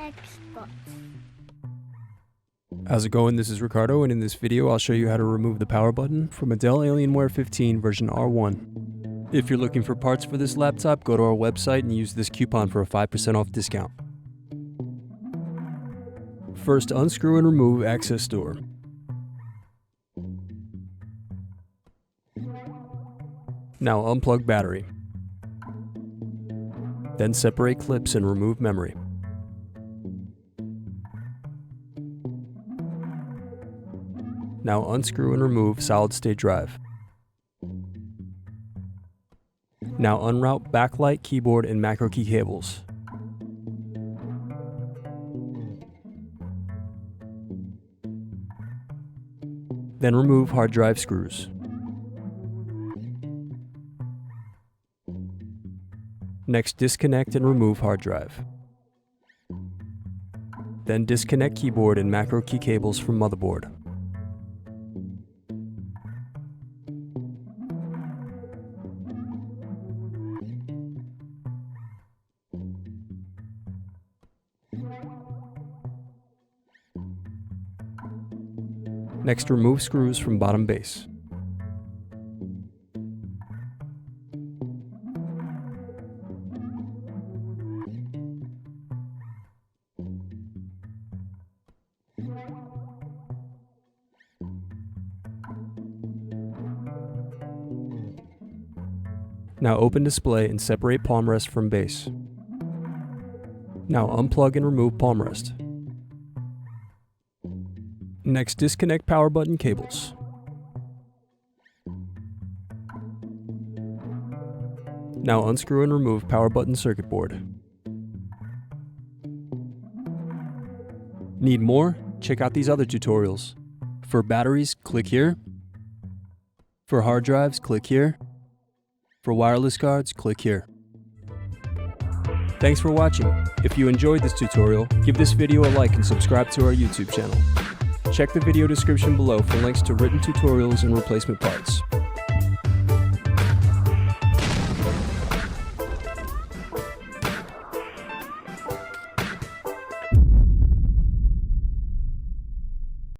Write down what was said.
Xbox. How's it going? This is Ricardo, and in this video I'll show you how to remove the power button from a Dell Alienware 15 version R1. If you're looking for parts for this laptop, go to our website and use this coupon for a 5% off discount. First, unscrew and remove access door. Now unplug battery. Then separate clips and remove memory. Now unscrew and remove solid-state drive. Now unroute backlight, keyboard, and macro key cables. Then remove hard drive screws. Next, disconnect and remove hard drive. Then disconnect keyboard and macro key cables from motherboard. Next, remove screws from bottom base. Now open display and separate palmrest from base. Now unplug and remove palmrest. Next, disconnect power button cables. Now unscrew and remove power button circuit board. Need more? Check out these other tutorials. For batteries, click here. For hard drives, click here. For wireless cards, click here. Thanks for watching. If you enjoyed this tutorial, give this video a like and subscribe to our YouTube channel. Check the video description below for links to written tutorials and replacement parts.